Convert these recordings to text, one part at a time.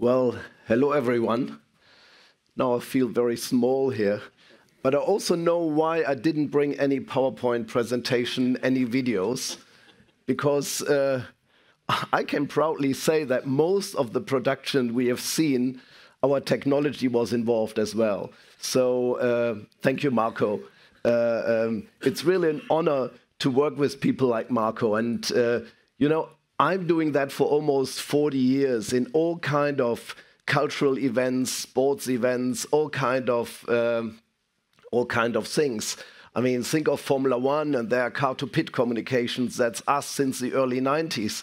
Well, hello everyone. Now I feel very small here, but I also know why I didn't bring any PowerPoint presentation, any videos, because I can proudly say that most of the production we have seen, our technology was involved as well. So thank you, Marco. It's really an honor to work with people like Marco. And, you know, I'm doing that for almost 40 years in all kind of cultural events, sports events, all kind of things. I mean, think of Formula One and their car-to-pit communications. That's us since the early 90s.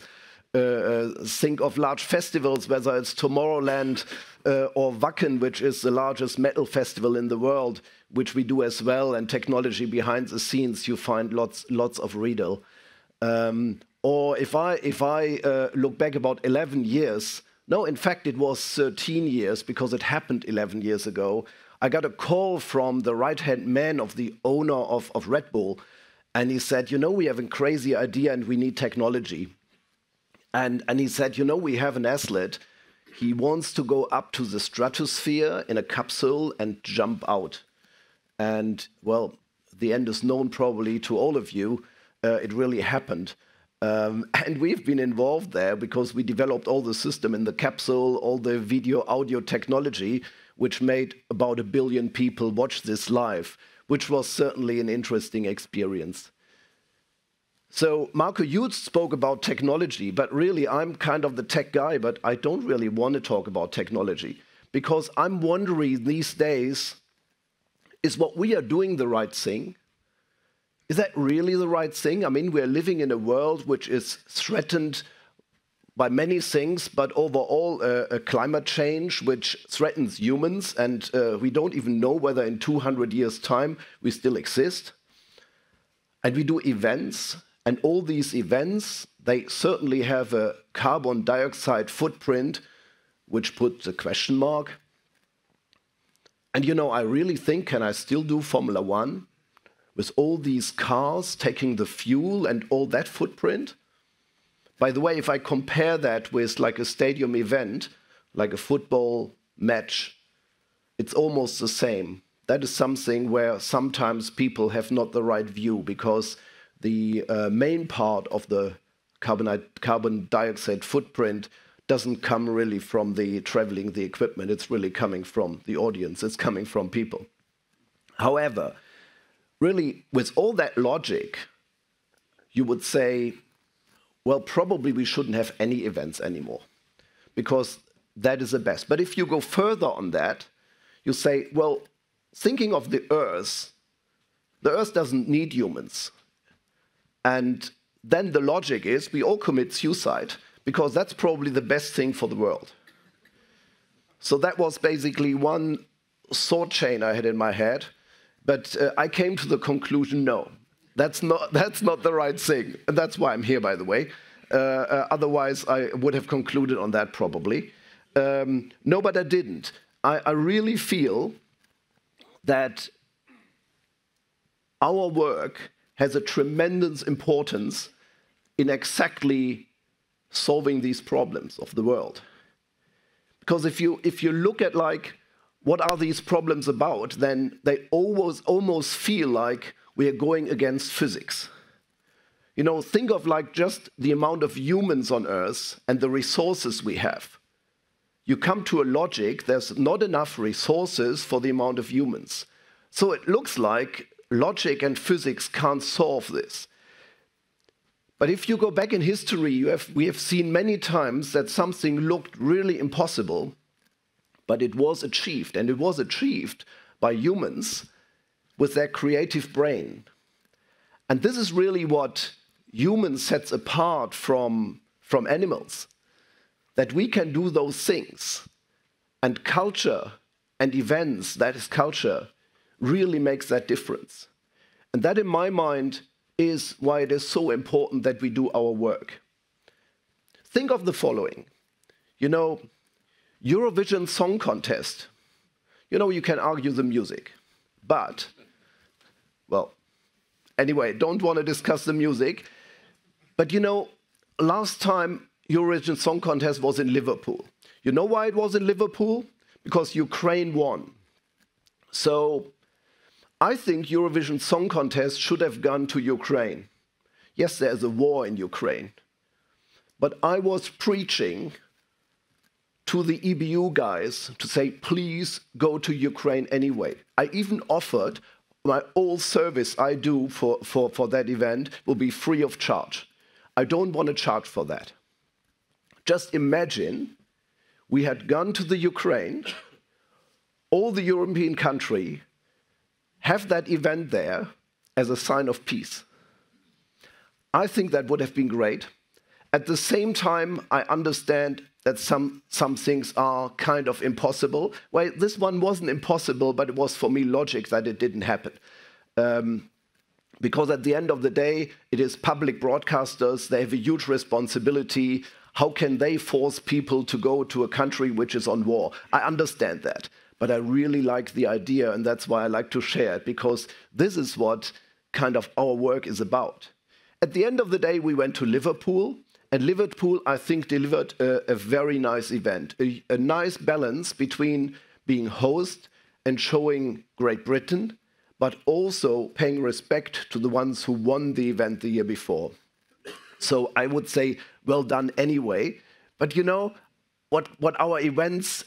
Think of large festivals, whether it's Tomorrowland or Wacken, which is the largest metal festival in the world, which we do as well. And technology behind the scenes, you find lots of Riedel. Or if I look back about 11 years, no, in fact, it was 13 years because it happened 11 years ago. I got a call from the right-hand man of the owner of Red Bull, and he said, you know, we have a crazy idea and we need technology. And he said, you know, we have an athlete. He wants to go up to the stratosphere in a capsule and jump out. And, well, the end is known probably to all of you. It really happened. And we've been involved there because we developed all the system in the capsule, all the video, audio technology, which made about 1 billion people watch this live, which was certainly an interesting experience. So, Marco, you spoke about technology, but really I'm kind of the tech guy, but I don't really want to talk about technology because I'm wondering these days, is what we are doing the right thing? Is that really the right thing? I mean, we're living in a world which is threatened by many things, but overall a climate change which threatens humans, and we don't even know whether in 200 years' time we still exist. And we do events, and all these events, they certainly have a carbon dioxide footprint, which puts a question mark. And you know, I really think, can I still do Formula One? With all these cars taking the fuel and all that footprint? By the way, if I compare that with like a stadium event, like a football match, it's almost the same. That is something where sometimes people have not the right view because the main part of the carbon dioxide footprint doesn't come really from the traveling the equipment. It's really coming from the audience. It's coming from people. However, really, with all that logic, you would say, well, probably we shouldn't have any events anymore because that is the best. But if you go further on that, you say, well, thinking of the Earth doesn't need humans. And then the logic is we all commit suicide because that's probably the best thing for the world. So that was basically one thought chain I had in my head. But I came to the conclusion, no, that's not the right thing. And that's why I'm here, by the way. Otherwise, I would have concluded on that probably. No, but I didn't. I really feel that our work has a tremendous importance in exactly solving these problems of the world. Because if you look at like, what are these problems about, then they almost feel like we are going against physics. You know, think of like just the amount of humans on Earth and the resources we have. You come to a logic, there's not enough resources for the amount of humans. So it looks like logic and physics can't solve this. But if you go back in history, we have seen many times that something looked really impossible, but it was achieved, and it was achieved by humans with their creative brain. And this is really what humans sets apart from animals, that we can do those things. And culture and events, that is culture, really makes that difference. And that, in my mind, is why it is so important that we do our work. Think of the following. You know, Eurovision Song Contest. You know, you can argue the music. But, well, anyway, don't want to discuss the music. But, you know, last time Eurovision Song Contest was in Liverpool. You know why it was in Liverpool? Because Ukraine won. So I think Eurovision Song Contest should have gone to Ukraine. Yes, there's a war in Ukraine. But I was preaching to the EBU guys to say, please go to Ukraine anyway. I even offered my all service I do for that event will be free of charge. I don't want to charge for that. Just imagine we had gone to the Ukraine, all the European country, have that event there as a sign of peace. I think that would have been great. At the same time, I understand that some things are kind of impossible. Well, this one wasn't impossible, but it was for me logic that it didn't happen. Because at the end of the day, it is public broadcasters, they have a huge responsibility. How can they force people to go to a country which is on war? I understand that, but I really like the idea, and that's why I like to share it, because this is what kind of our work is about. At the end of the day, we went to Liverpool, and Liverpool, I think, delivered a very nice event, a nice balance between being host and showing Great Britain, but also paying respect to the ones who won the event the year before. So I would say, well done anyway. But you know, what our event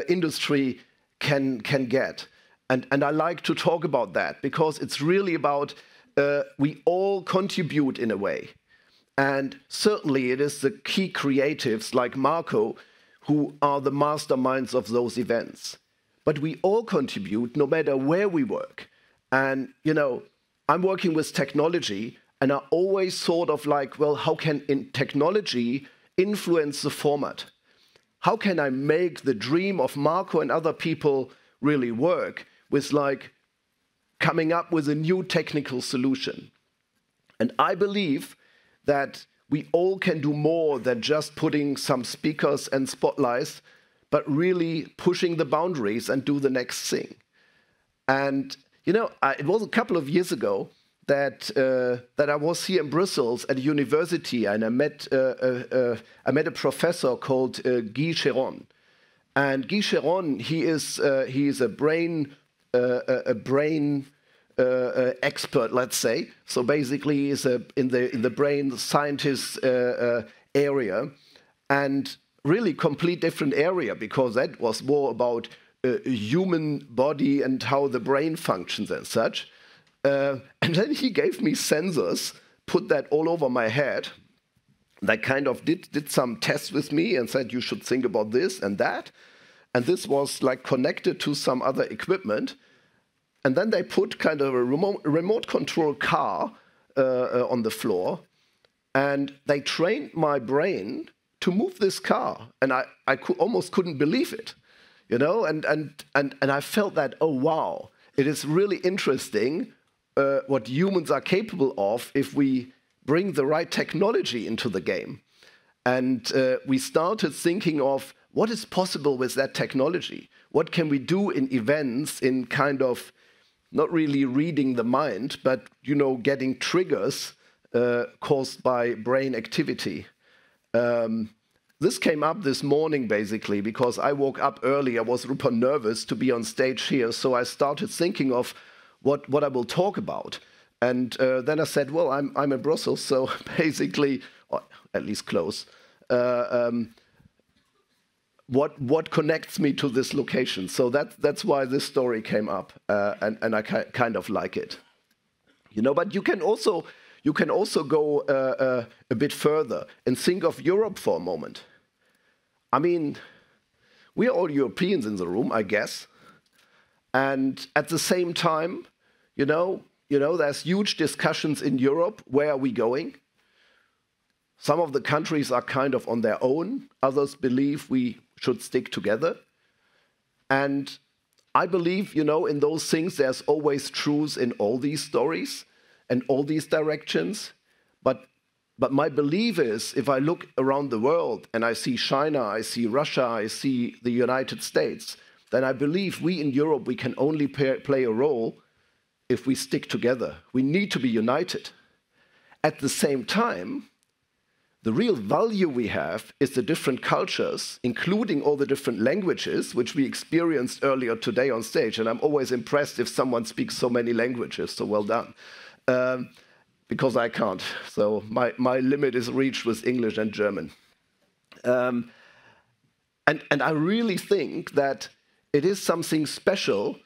industry can get. And I like to talk about that, because it's really about we all contribute in a way. And certainly it is the key creatives like Marco who are the masterminds of those events. But we all contribute no matter where we work. And, you know, I'm working with technology, and I always sort of like, well, how can technology influence the format? How can I make the dream of Marco and other people really work with like coming up with a new technical solution? And I believe that we all can do more than just putting some speakers and spotlights, but really pushing the boundaries and do the next thing. And, you know, it was a couple of years ago that I was here in Brussels at a university, and I met a professor called Guy Cheron. And Guy Cheron, he is a brain expert, let's say. So basically, he's in the brain scientist area, and really complete different area, because that was more about human body and how the brain functions and such. And then he gave me sensors, put that all over my head. They kind of did some tests with me and said, you should think about this and that. And this was like connected to some other equipment. And then they put kind of a remote control car on the floor. And they trained my brain to move this car. And I almost couldn't believe it, you know? And I felt that, oh, wow, it is really interesting what humans are capable of if we bring the right technology into the game. And we started thinking of what is possible with that technology? What can we do in events in kind of not really reading the mind, but, you know, getting triggers caused by brain activity. This came up this morning, basically, because I woke up early. I was super nervous to be on stage here, so I started thinking of what I will talk about. And then I said, well, I'm in Brussels, so basically, or at least close, what connects me to this location? So that's why this story came up, and I kind of like it, you know. But you can also go a bit further and think of Europe for a moment. I mean, we are all Europeans in the room, I guess, and at the same time, you know, there's huge discussions in Europe. Where are we going? Some of the countries are kind of on their own. Others believe we should stick together. And I believe, you know, in those things, there's always truth in all these stories and all these directions. But my belief is, if I look around the world and I see China, I see Russia, I see the United States, then I believe we in Europe, we can only play a role if we stick together. We need to be united. At the same time, The real value we have is the different cultures, including all the different languages, which we experienced earlier today on stage. And I'm always impressed if someone speaks so many languages, so well done. Because I can't. So my limit is reached with English and German. And I really think that it is something special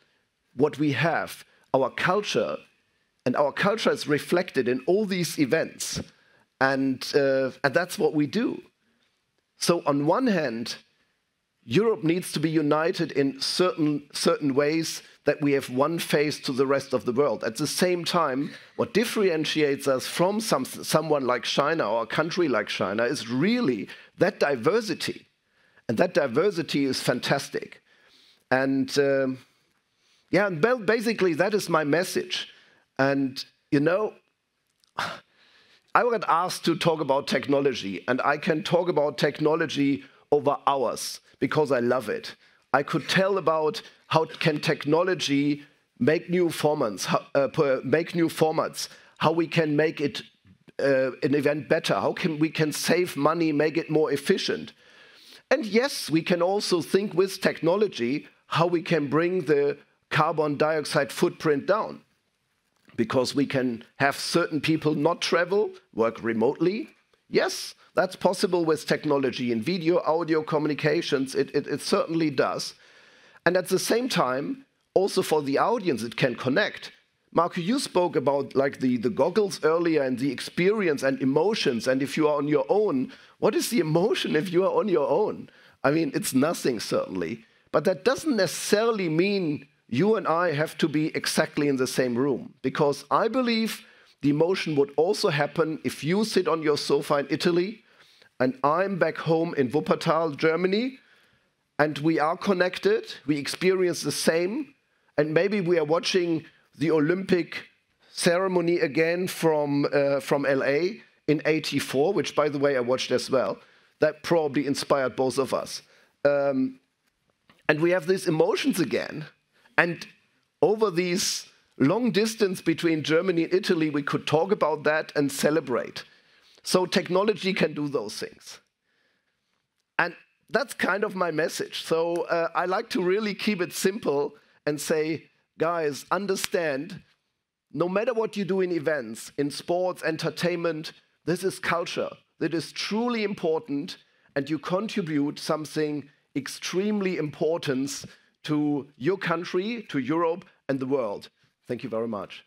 what we have, our culture, and our culture is reflected in all these events. And that's what we do. So on one hand, Europe needs to be united in certain ways that we have one face to the rest of the world. At the same time, what differentiates us from someone like China or a country like China is really that diversity. And that diversity is fantastic. And yeah, basically that is my message. And you know, I got asked to talk about technology, and I can talk about technology over hours because I love it. I could tell about how can technology make new formats, how we can make it an event better, how we can save money, make it more efficient. And yes, we can also think with technology how we can bring the carbon dioxide footprint down. Because we can have certain people not travel, work remotely. Yes, that's possible with technology in video, audio, communications. It certainly does. And at the same time, also for the audience, it can connect. Marco, you spoke about like the goggles earlier and the experience and emotions. And if you are on your own, what is the emotion if you are on your own? I mean, it's nothing, certainly. But that doesn't necessarily mean you and I have to be exactly in the same room, because I believe the emotion would also happen if you sit on your sofa in Italy and I'm back home in Wuppertal, Germany, and we are connected, we experience the same, and maybe we are watching the Olympic ceremony again from LA in '84, which, by the way, I watched as well. That probably inspired both of us. And we have these emotions again. And over these long distance between Germany and Italy, we could talk about that and celebrate. So technology can do those things. And that's kind of my message. So I like to really keep it simple and say, guys, understand, no matter what you do in events, in sports, entertainment, this is culture. That is truly important, and you contribute something extremely important to your country, to Europe, and the world. Thank you very much.